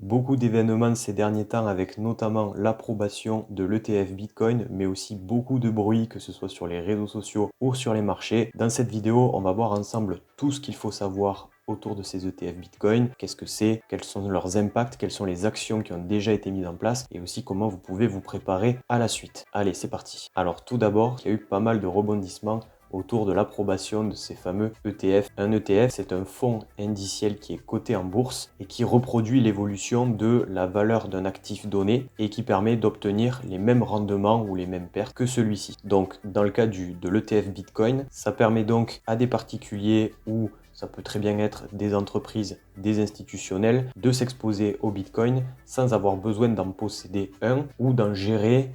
beaucoup d'événements ces derniers temps avec notamment l'approbation de l'ETF Bitcoin, mais aussi beaucoup de bruit, que ce soit sur les réseaux sociaux ou sur les marchés. Dans cette vidéo, on va voir ensemble tout ce qu'il faut savoir autour de ces ETF Bitcoin, qu'est-ce que c'est, quels sont leurs impacts, quelles sont les actions qui ont déjà été mises en place et aussi comment vous pouvez vous préparer à la suite. Allez, c'est parti. Alors tout d'abord, il y a eu pas mal de rebondissements autour de l'approbation de ces fameux ETF. Un ETF, c'est un fonds indiciel qui est coté en bourse et qui reproduit l'évolution de la valeur d'un actif donné et qui permet d'obtenir les mêmes rendements ou les mêmes pertes que celui-ci. Donc dans le cas de l'ETF Bitcoin, ça permet donc à des particuliers ou ça peut très bien être des entreprises, des institutionnels, de s'exposer au Bitcoin sans avoir besoin d'en posséder un ou d'en gérer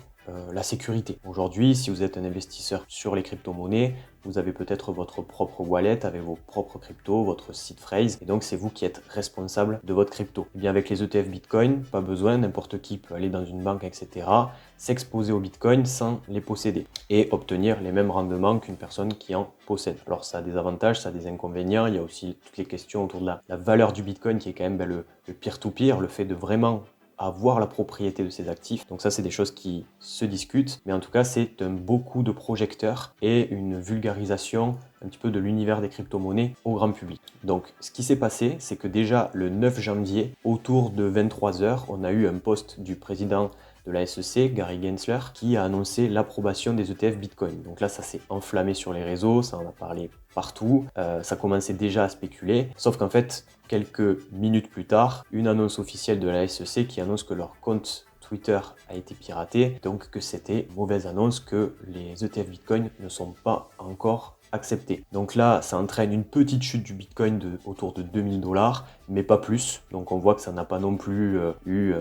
la sécurité. Aujourd'hui, si vous êtes un investisseur sur les crypto-monnaies, vous avez peut-être votre propre wallet avec vos propres cryptos, votre seed phrase, et donc c'est vous qui êtes responsable de votre crypto. Et bien avec les ETF Bitcoin, pas besoin, n'importe qui peut aller dans une banque, etc., s'exposer au Bitcoin sans les posséder et obtenir les mêmes rendements qu'une personne qui en possède. Alors ça a des avantages, ça a des inconvénients, il y a aussi toutes les questions autour de la valeur du Bitcoin qui est quand même le peer-to-peer, le fait de vraiment avoir la propriété de ces actifs. Donc ça, c'est des choses qui se discutent, mais en tout cas, c'est un beau coup de projecteur et une vulgarisation un petit peu de l'univers des crypto-monnaies au grand public. Donc ce qui s'est passé, c'est que déjà le 9 janvier, autour de 23 h, on a eu un post du président de la SEC, Gary Gensler, qui a annoncé l'approbation des ETF Bitcoin. Donc là, ça s'est enflammé sur les réseaux, ça en a parlé partout, ça commençait déjà à spéculer, sauf qu'en fait, quelques minutes plus tard, une annonce officielle de la SEC qui annonce que leur compte Twitter a été piraté, donc que c'était mauvaise annonce, que les ETF Bitcoin ne sont pas encore acceptés. Donc là, ça entraîne une petite chute du Bitcoin autour de 2000 $, mais pas plus. Donc on voit que ça n'a pas non plus eu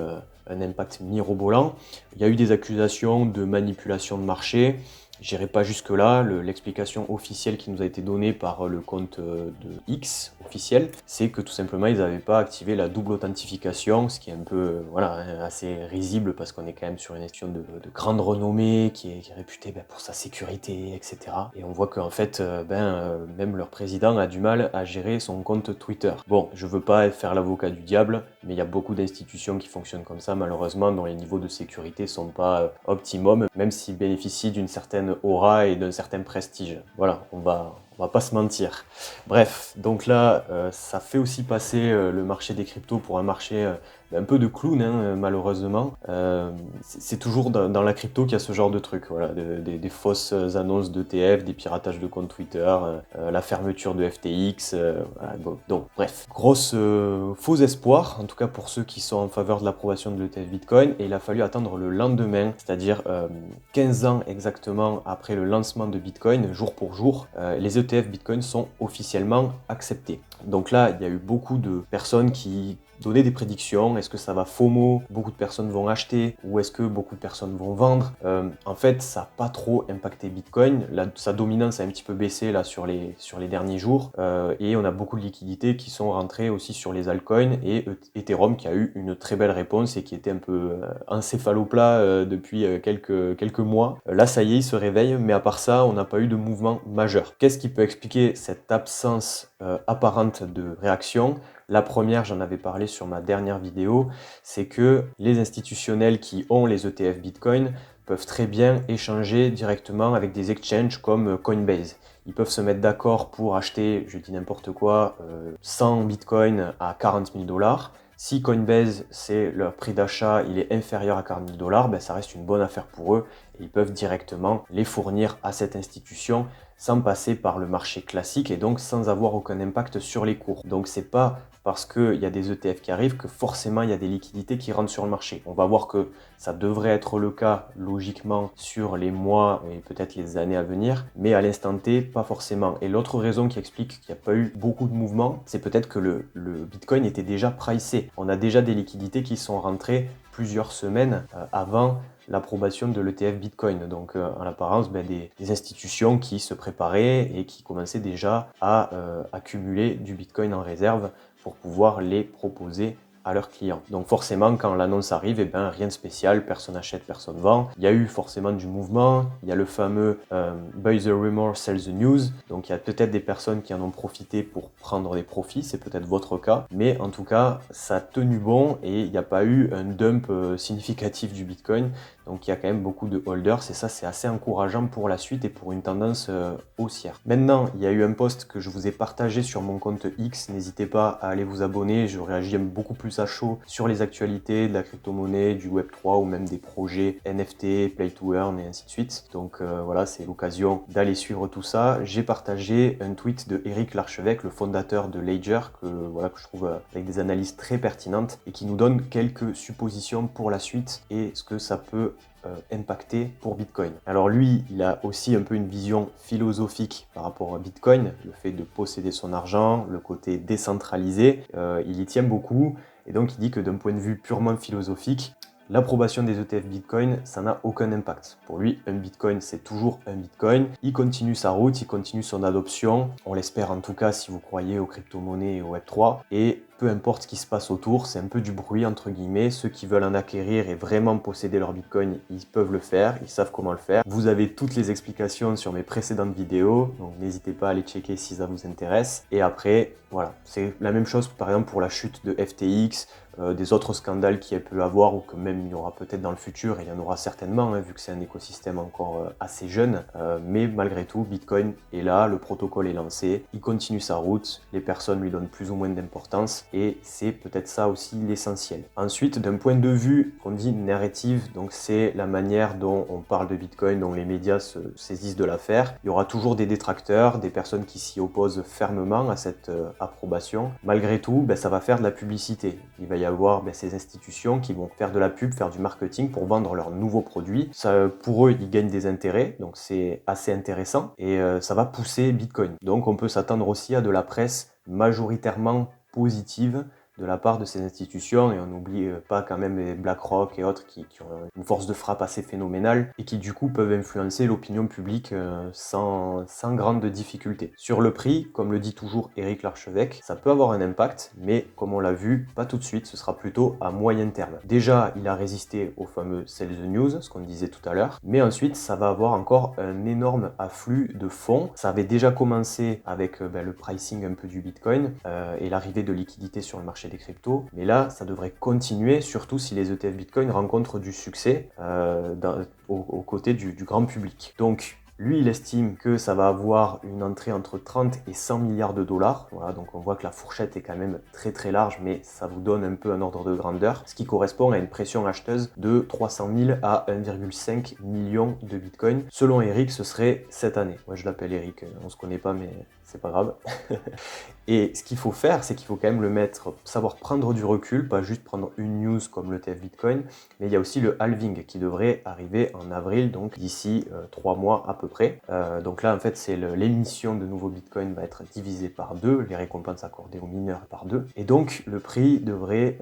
un impact mirobolant. Il y a eu des accusations de manipulation de marché. J'irai pas jusque-là, l'explication officielle qui nous a été donnée par le compte de X officiel, c'est que tout simplement ils n'avaient pas activé la double authentification, ce qui est un peu voilà, assez risible parce qu'on est quand même sur une institution de grande renommée qui est réputée pour sa sécurité, etc. Et on voit qu'en fait, même leur président a du mal à gérer son compte Twitter. Bon, je veux pas faire l'avocat du diable, mais il y a beaucoup d'institutions qui fonctionnent comme ça, malheureusement, dont les niveaux de sécurité sont pas optimum, même s'ils bénéficient d'une certaine aura et d'un certain prestige. Voilà, on va pas se mentir. Bref, donc là, ça fait aussi passer le marché des cryptos pour un marché un peu de clown, hein, malheureusement. C'est toujours dans la crypto qu'il y a ce genre de trucs, voilà, des fausses annonces d'ETF, des piratages de comptes Twitter, la fermeture de FTX, voilà, bon. Donc bref, grosse faux espoir, en tout cas pour ceux qui sont en faveur de l'approbation de l'ETF Bitcoin, et il a fallu attendre le lendemain, c'est-à-dire 15 ans exactement après le lancement de Bitcoin, jour pour jour, les ETF Bitcoin sont officiellement acceptés. Donc là, il y a eu beaucoup de personnes qui donnaient des prédictions. Est-ce que ça va FOMO? Beaucoup de personnes vont acheter ou est-ce que beaucoup de personnes vont vendre? En fait, ça n'a pas trop impacté Bitcoin. Sa dominance a un petit peu baissé là sur les derniers jours et on a beaucoup de liquidités qui sont rentrées aussi sur les altcoins et Ethereum qui a eu une très belle réponse et qui était un peu encéphaloplat depuis quelques mois. Là, ça y est, il se réveille, mais à part ça, on n'a pas eu de mouvement majeur. Qu'est-ce qui peut expliquer cette absence apparente de réaction? La première, j'en avais parlé sur ma dernière vidéo, c'est que les institutionnels qui ont les ETF Bitcoin peuvent très bien échanger directement avec des exchanges comme Coinbase. Ils peuvent se mettre d'accord pour acheter, je dis n'importe quoi, 100 Bitcoin à 40 000 $. Si Coinbase, c'est leur prix d'achat, il est inférieur à 40 000 $, ça reste une bonne affaire pour eux et ils peuvent directement les fournir à cette institution sans passer par le marché classique et donc sans avoir aucun impact sur les cours. Donc c'est pas parce qu'il y a des ETF qui arrivent que forcément il y a des liquidités qui rentrent sur le marché. On va voir que ça devrait être le cas logiquement sur les mois et peut-être les années à venir, mais à l'instant T, pas forcément. Et l'autre raison qui explique qu'il n'y a pas eu beaucoup de mouvements, c'est peut-être que le Bitcoin était déjà pricé. On a déjà des liquidités qui sont rentrées plusieurs semaines avant l'approbation de l'ETF Bitcoin. Donc en apparence, des institutions qui se préparaient et qui commençaient déjà à accumuler du Bitcoin en réserve pour pouvoir les proposer à leurs clients. Donc forcément, quand l'annonce arrive, eh ben, rien de spécial, personne achète, personne vend. Il y a eu forcément du mouvement, il y a le fameux Buy the rumor, sell the news. Donc il y a peut-être des personnes qui en ont profité pour prendre des profits, c'est peut-être votre cas. Mais en tout cas, ça a tenu bon et il n'y a pas eu un dump significatif du Bitcoin. Donc il y a quand même beaucoup de holders et ça c'est assez encourageant pour la suite et pour une tendance haussière. Maintenant, il y a eu un post que je vous ai partagé sur mon compte X, n'hésitez pas à aller vous abonner, je réagis beaucoup plus à chaud sur les actualités de la crypto-monnaie, du Web3 ou même des projets NFT, Play to Earn et ainsi de suite. Donc voilà, c'est l'occasion d'aller suivre tout ça. J'ai partagé un tweet de Eric Larchevêque, le fondateur de Ledger, que je trouve avec des analyses très pertinentes et qui nous donne quelques suppositions pour la suite et ce que ça peut impacter pour Bitcoin. Alors lui, il a aussi un peu une vision philosophique par rapport à Bitcoin, le fait de posséder son argent, le côté décentralisé, il y tient beaucoup et donc il dit que d'un point de vue purement philosophique, l'approbation des ETF Bitcoin, ça n'a aucun impact. Pour lui, un Bitcoin, c'est toujours un Bitcoin. Il continue sa route, il continue son adoption. On l'espère en tout cas si vous croyez aux crypto-monnaies et au Web3. Et peu importe ce qui se passe autour, c'est un peu du bruit entre guillemets. Ceux qui veulent en acquérir et vraiment posséder leur Bitcoin, ils peuvent le faire, ils savent comment le faire. Vous avez toutes les explications sur mes précédentes vidéos, donc n'hésitez pas à les checker si ça vous intéresse. Et après, voilà, c'est la même chose par exemple pour la chute de FTX, des autres scandales qu'il y a pu avoir ou que même il y aura peut-être dans le futur, et il y en aura certainement, hein, vu que c'est un écosystème encore assez jeune, mais malgré tout, Bitcoin est là, le protocole est lancé, il continue sa route, les personnes lui donnent plus ou moins d'importance, et c'est peut-être ça aussi l'essentiel. Ensuite, d'un point de vue qu'on dit narrative, donc c'est la manière dont on parle de Bitcoin, dont les médias se saisissent de l'affaire, il y aura toujours des détracteurs, des personnes qui s'y opposent fermement à cette approbation. Malgré tout, ça va faire de la publicité. Il va y avoir ces institutions qui vont faire de la pub, faire du marketing pour vendre leurs nouveaux produits. Ça, pour eux, ils gagnent des intérêts, donc c'est assez intéressant et ça va pousser Bitcoin. Donc on peut s'attendre aussi à de la presse majoritairement positive de la part de ces institutions, et on n'oublie pas quand même les BlackRock et autres qui ont une force de frappe assez phénoménale et qui du coup peuvent influencer l'opinion publique sans grande difficulté. Sur le prix, comme le dit toujours Eric Larchevêque, ça peut avoir un impact, mais comme on l'a vu, pas tout de suite, ce sera plutôt à moyen terme. Déjà, il a résisté au fameux Sell the News, ce qu'on disait tout à l'heure, mais ensuite, ça va avoir encore un énorme afflux de fonds. Ça avait déjà commencé avec le pricing un peu du Bitcoin et l'arrivée de liquidités sur le marché des cryptos, mais là ça devrait continuer, surtout si les ETF Bitcoin rencontrent du succès aux côtés du grand public. Donc lui, il estime que ça va avoir une entrée entre 30 et 100 milliards de dollars. Voilà, donc on voit que la fourchette est quand même très très large, mais ça vous donne un peu un ordre de grandeur, ce qui correspond à une pression acheteuse de 300 000 à 1,5 million de Bitcoin. Selon Eric, ce serait cette année. Moi, je l'appelle Eric, on se connaît pas, mais c'est pas grave. Et ce qu'il faut faire, c'est qu'il faut quand même le mettre, savoir prendre du recul, pas juste prendre une news comme l'ETF Bitcoin, mais il y a aussi le halving qui devrait arriver en avril, donc d'ici 3 mois à peu près. Donc là, en fait, c'est l'émission de nouveaux Bitcoin va être divisée par 2, les récompenses accordées aux mineurs par 2, et donc le prix devrait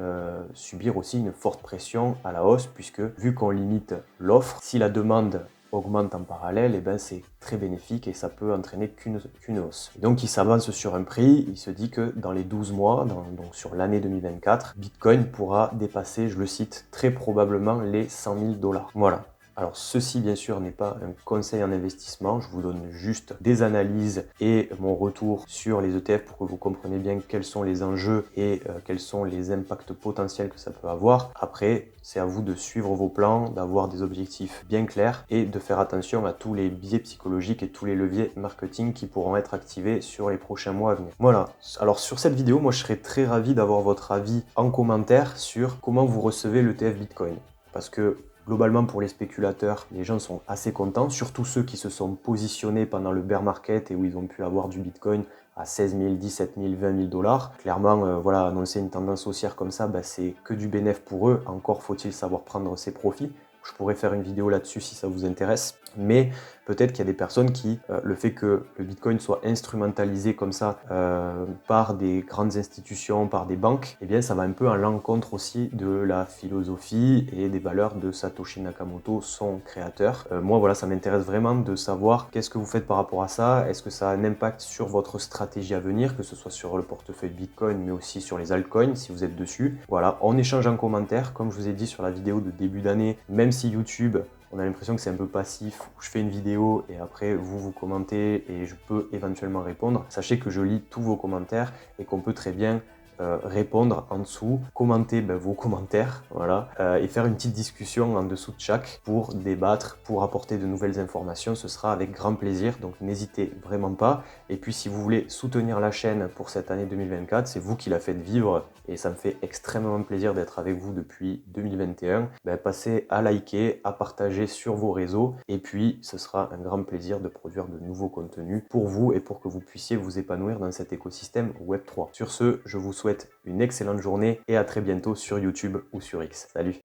subir aussi une forte pression à la hausse, puisque vu qu'on limite l'offre, si la demande augmente en parallèle, et c'est très bénéfique et ça peut entraîner qu'une hausse. Et donc il s'avance sur un prix, il se dit que dans les 12 mois, donc sur l'année 2024, Bitcoin pourra dépasser, je le cite, très probablement les 100 000 dollars. Voilà. Alors ceci bien sûr n'est pas un conseil en investissement, je vous donne juste des analyses et mon retour sur les ETF pour que vous compreniez bien quels sont les enjeux et quels sont les impacts potentiels que ça peut avoir. Après, c'est à vous de suivre vos plans, d'avoir des objectifs bien clairs et de faire attention à tous les biais psychologiques et tous les leviers marketing qui pourront être activés sur les prochains mois à venir. Voilà, alors sur cette vidéo, moi je serais très ravi d'avoir votre avis en commentaire sur comment vous recevez l'ETF Bitcoin. Parce que globalement, pour les spéculateurs, les gens sont assez contents, surtout ceux qui se sont positionnés pendant le bear market et où ils ont pu avoir du Bitcoin à 16 000, 17 000, 20 000 dollars. Clairement, voilà, annoncer une tendance haussière comme ça, c'est que du bénéfice pour eux. Encore faut-il savoir prendre ses profits. Je pourrais faire une vidéo là-dessus si ça vous intéresse. Mais peut-être qu'il y a des personnes qui, le fait que le Bitcoin soit instrumentalisé comme ça par des grandes institutions, par des banques, eh bien ça va un peu à l'encontre aussi de la philosophie et des valeurs de Satoshi Nakamoto, son créateur. Moi voilà, ça m'intéresse vraiment de savoir qu'est-ce que vous faites par rapport à ça. Est-ce que ça a un impact sur votre stratégie à venir, que ce soit sur le portefeuille Bitcoin, mais aussi sur les altcoins, si vous êtes dessus. Voilà, on échange en commentaire, comme je vous ai dit sur la vidéo de début d'année, même si YouTube, on a l'impression que c'est un peu passif, où je fais une vidéo et après vous commentez et je peux éventuellement répondre. Sachez que je lis tous vos commentaires et qu'on peut très bien répondre en dessous, commenter vos commentaires, voilà, et faire une petite discussion en dessous de chaque pour débattre, pour apporter de nouvelles informations. Ce sera avec grand plaisir, donc n'hésitez vraiment pas. Et puis si vous voulez soutenir la chaîne pour cette année 2024, c'est vous qui la faites vivre et ça me fait extrêmement plaisir d'être avec vous depuis 2021. Passez à liker, à partager sur vos réseaux et puis ce sera un grand plaisir de produire de nouveaux contenus pour vous et pour que vous puissiez vous épanouir dans cet écosystème Web3. Sur ce, je vous souhaite une excellente journée et à très bientôt sur YouTube ou sur X. Salut!